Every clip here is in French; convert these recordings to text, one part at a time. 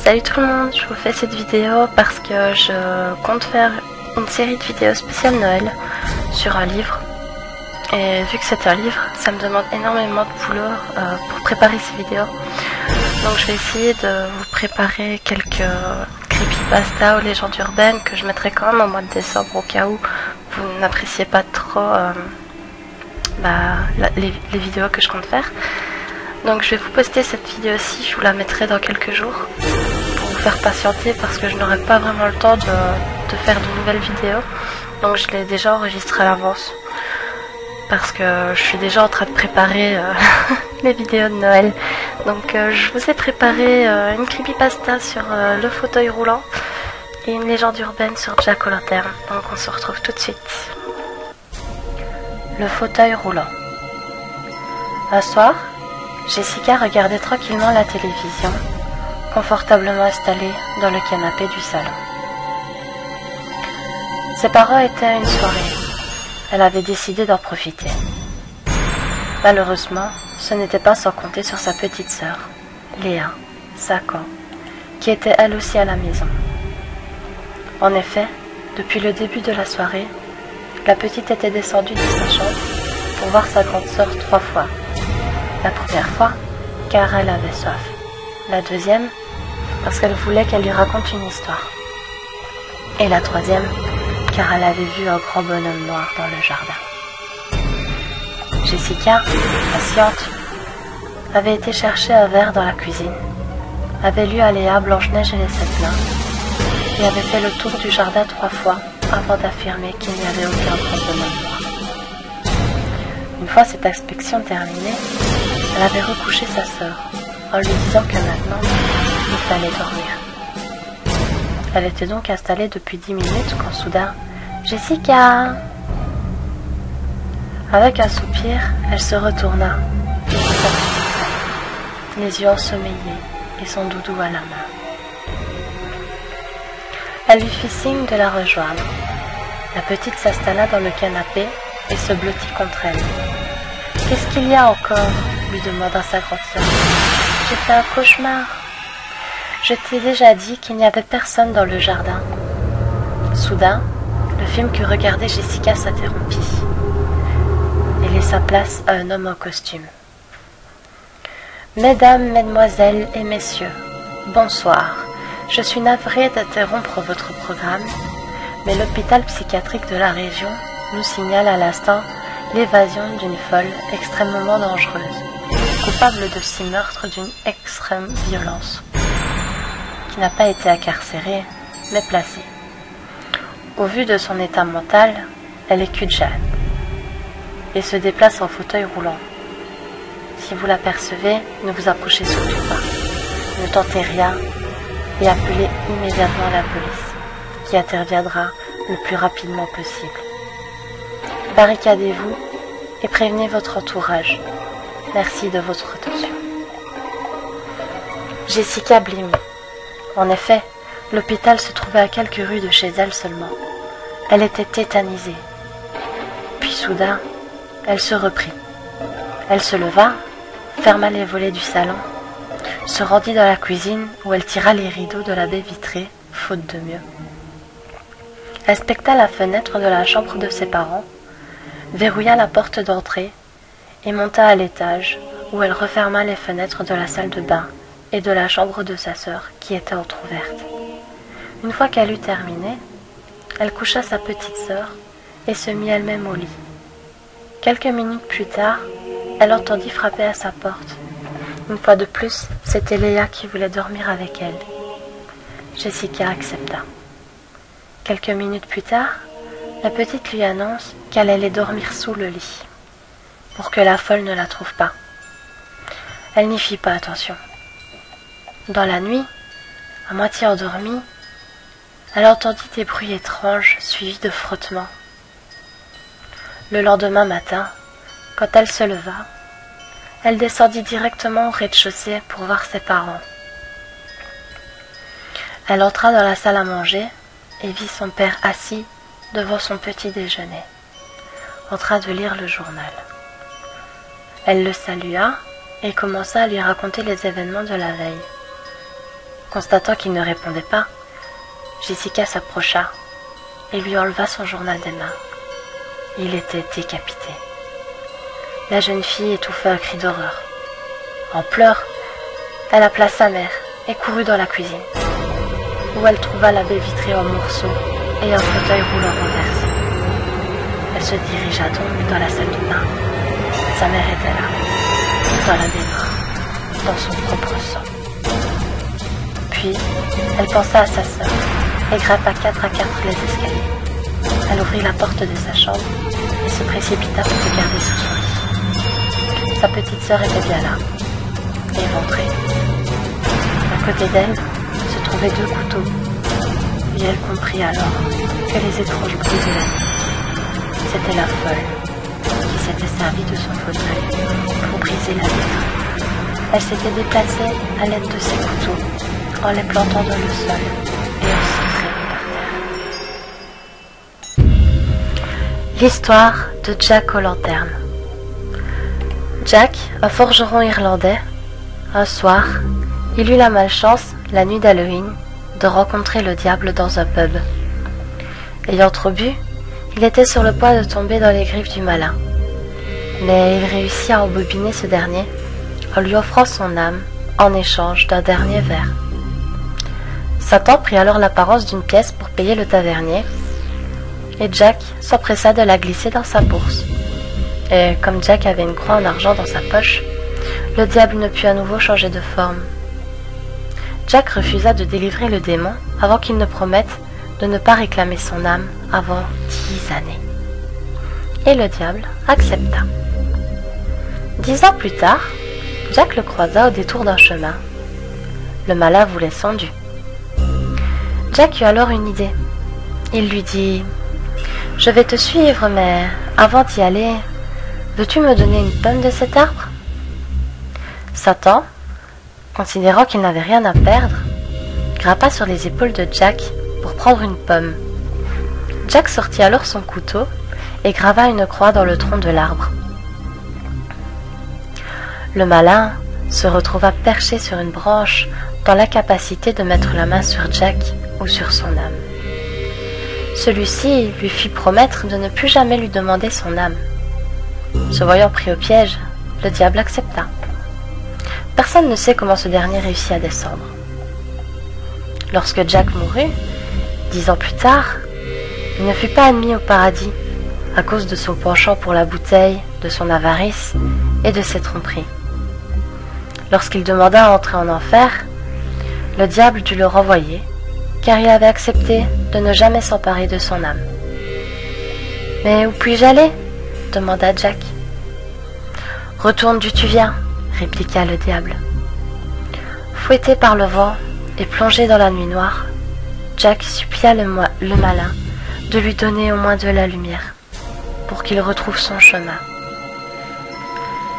Salut tout le monde, je vous fais cette vidéo parce que je compte faire une série de vidéos spéciales Noël sur un livre. Et vu que c'est un livre, ça me demande énormément de boulot pour préparer ces vidéos. Donc je vais essayer de vous préparer quelques creepypasta ou légendes urbaines que je mettrai quand même au mois de décembre au cas où vous n'appréciez pas trop les vidéos que je compte faire. Donc je vais vous poster cette vidéo-ci, je vous la mettrai dans quelques jours pour vous faire patienter parce que je n'aurai pas vraiment le temps de faire de nouvelles vidéos. Donc je l'ai déjà enregistré à l'avance parce que je suis déjà en train de préparer les vidéos de Noël. Donc je vous ai préparé une creepypasta sur le fauteuil roulant et une légende urbaine sur Jack O'Lantern. Donc on se retrouve tout de suite. Le fauteuil roulant. Un soir, Jessica regardait tranquillement la télévision, confortablement installée dans le canapé du salon. Ses parents étaient à une soirée. Elle avait décidé d'en profiter. Malheureusement, ce n'était pas sans compter sur sa petite sœur, Léa, 5 ans, qui était elle aussi à la maison. En effet, depuis le début de la soirée, la petite était descendue de sa chambre pour voir sa grande sœur 3 fois. La première fois, car elle avait soif. La deuxième, parce qu'elle voulait qu'elle lui raconte une histoire. Et la troisième, car elle avait vu un grand bonhomme noir dans le jardin. Jessica, patiente, avait été chercher un verre dans la cuisine, avait lu à Léa Blanche-Neige et les 7 nains, et avait fait le tour du jardin 3 fois avant d'affirmer qu'il n'y avait aucun grand bonhomme noir. Une fois cette inspection terminée, elle avait recouché sa sœur en lui disant que maintenant, il fallait dormir. Elle était donc installée depuis 10 minutes quand soudain, « Jessica !» Avec un soupir, elle se retourna, les yeux ensommeillés et son doudou à la main. Elle lui fit signe de la rejoindre. La petite s'installa dans le canapé et se blottit contre elle. « Qu'est-ce qu'il y a encore ?» lui demanda sa grande sœur. « J'ai fait un cauchemar. Je t'ai déjà dit qu'il n'y avait personne dans le jardin. » Soudain, le film que regardait Jessica s'interrompit et laissa place à un homme en costume. « Mesdames, mesdemoiselles et messieurs, bonsoir. Je suis navrée d'interrompre votre programme, mais l'hôpital psychiatrique de la région nous signale à l'instant l'évasion d'une folle extrêmement dangereuse, coupable de 6 meurtres d'une extrême violence, qui n'a pas été incarcérée, mais placée. Au vu de son état mental, elle est cul-de-jatte et se déplace en fauteuil roulant. Si vous l'apercevez, ne vous approchez surtout pas, ne tentez rien et appelez immédiatement la police, qui interviendra le plus rapidement possible. Barricadez-vous et prévenez votre entourage. Merci de votre attention. Jessica blêmit. En effet, l'hôpital se trouvait à quelques rues de chez elle seulement. Elle était tétanisée. Puis soudain, elle se reprit. Elle se leva, ferma les volets du salon, se rendit dans la cuisine où elle tira les rideaux de la baie vitrée, faute de mieux. Inspecta la fenêtre de la chambre de ses parents, verrouilla la porte d'entrée et monta à l'étage où elle referma les fenêtres de la salle de bain et de la chambre de sa sœur qui était entr'ouverte. Une fois qu'elle eut terminé, elle coucha sa petite sœur et se mit elle-même au lit. Quelques minutes plus tard, elle entendit frapper à sa porte. Une fois de plus, c'était Léa qui voulait dormir avec elle. Jessica accepta. Quelques minutes plus tard, la petite lui annonce qu'elle allait dormir sous le lit, pour que la folle ne la trouve pas. Elle n'y fit pas attention. Dans la nuit, à moitié endormie, elle entendit des bruits étranges suivis de frottements. Le lendemain matin, quand elle se leva, elle descendit directement au rez-de-chaussée pour voir ses parents. Elle entra dans la salle à manger et vit son père assis devant son petit déjeuner, en train de lire le journal. Elle le salua et commença à lui raconter les événements de la veille. Constatant qu'il ne répondait pas, Jessica s'approcha et lui enleva son journal des mains. Il était décapité. La jeune fille étouffa un cri d'horreur. En pleurs, elle appela sa mère et courut dans la cuisine, où elle trouva l'abbé vitré en morceaux et un fauteuil roulant renversé. Elle se dirigea donc dans la salle de bain. Sa mère était là, dans l'abbé mort, dans son propre sang. Puis, elle pensa à sa sœur et grimpa 4 à 4 les escaliers. Elle ouvrit la porte de sa chambre et se précipita pour regarder sous son lit. Sa petite sœur était bien là, éventrée. À côté d'elle se trouvaient 2 couteaux, et elle comprit alors que les étranges bruits de la nuit, c'était la folle qui s'était servie de son fauteuil pour briser la vitre. Elle s'était déplacée à l'aide de ses couteaux, en les plantant dans le sol et en s'entraînant par terre. L'histoire de Jack aux lanternes. Jack, un forgeron irlandais, un soir, il eut la malchance, la nuit d'Halloween, de rencontrer le diable dans un pub. Ayant trop bu, il était sur le point de tomber dans les griffes du malin. Mais il réussit à embobiner ce dernier en lui offrant son âme en échange d'un dernier verre. Satan prit alors l'apparence d'une pièce pour payer le tavernier, et Jack s'empressa de la glisser dans sa bourse. Et comme Jack avait une croix en argent dans sa poche, le diable ne put à nouveau changer de forme. Jack refusa de délivrer le démon avant qu'il ne promette de ne pas réclamer son âme avant 10 années. Et le diable accepta. 10 ans plus tard, Jack le croisa au détour d'un chemin. Le malin voulait son dû. Jack eut alors une idée. Il lui dit « Je vais te suivre, mais avant d'y aller, veux-tu me donner une pomme de cet arbre ?» Satan, considérant qu'il n'avait rien à perdre, grimpa sur les épaules de Jack pour prendre une pomme. Jack sortit alors son couteau et grava une croix dans le tronc de l'arbre. Le malin se retrouva perché sur une branche dans l'incapacité de mettre la main sur Jack ou sur son âme. Celui-ci lui fit promettre de ne plus jamais lui demander son âme. Se voyant pris au piège, le diable accepta. Personne ne sait comment ce dernier réussit à descendre. Lorsque Jack mourut, 10 ans plus tard, il ne fut pas admis au paradis à cause de son penchant pour la bouteille, de son avarice et de ses tromperies. Lorsqu'il demanda à entrer en enfer, le diable dut le renvoyer, car il avait accepté de ne jamais s'emparer de son âme. « Mais où puis-je aller ?» demanda Jack. « Retourne d'où tu viens » répliqua le diable. Fouetté par le vent et plongé dans la nuit noire, Jack supplia le malin de lui donner au moins de la lumière, pour qu'il retrouve son chemin.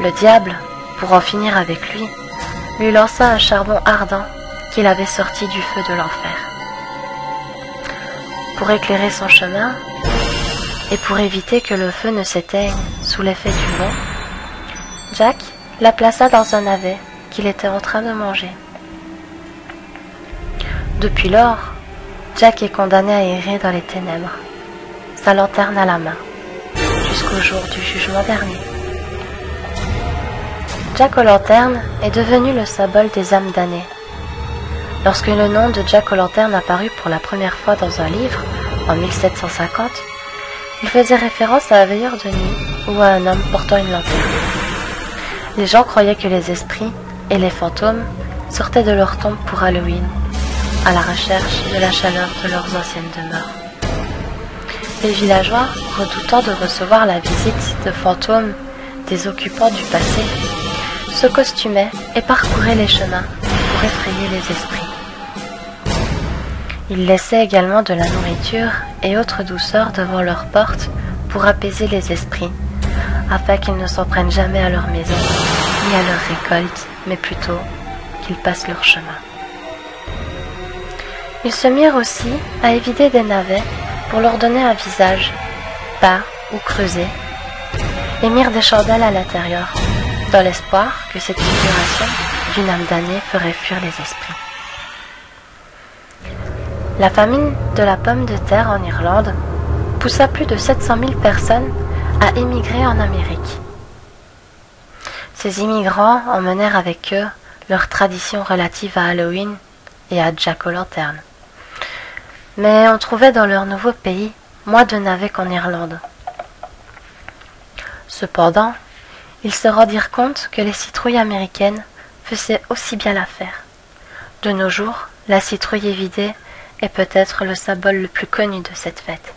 Le diable, pour en finir avec lui lança un charbon ardent qu'il avait sorti du feu de l'enfer. Pour éclairer son chemin, et pour éviter que le feu ne s'éteigne sous l'effet du vent, Jack la plaça dans un navet qu'il était en train de manger. Depuis lors, Jack est condamné à errer dans les ténèbres, sa lanterne à la main, jusqu'au jour du jugement dernier. Jack aux lanternes est devenu le symbole des âmes damnées. Lorsque le nom de Jack aux lanternes apparut pour la première fois dans un livre, en 1750, il faisait référence à un veilleur de nuit ou à un homme portant une lanterne. Les gens croyaient que les esprits et les fantômes sortaient de leur tombe pour Halloween, à la recherche de la chaleur de leurs anciennes demeures. Les villageois, redoutant de recevoir la visite de fantômes des occupants du passé, se costumaient et parcouraient les chemins pour effrayer les esprits. Ils laissaient également de la nourriture et autres douceurs devant leurs portes pour apaiser les esprits, afin qu'ils ne s'en prennent jamais à leur maison, ni à leur récolte, mais plutôt qu'ils passent leur chemin. Ils se mirent aussi à évider des navets pour leur donner un visage, peint ou creusé, et mirent des chandelles à l'intérieur, dans l'espoir que cette figuration d'une âme damnée ferait fuir les esprits. La famine de la pomme de terre en Irlande poussa plus de 700 000 personnes à émigrer en Amérique. Ces immigrants emmenèrent avec eux leurs traditions relatives à Halloween et à Jack-o'-lantern. Mais on trouvait dans leur nouveau pays moins de navets qu'en Irlande. Cependant, ils se rendirent compte que les citrouilles américaines faisaient aussi bien l'affaire. De nos jours, la citrouille évidée est peut-être le symbole le plus connu de cette fête.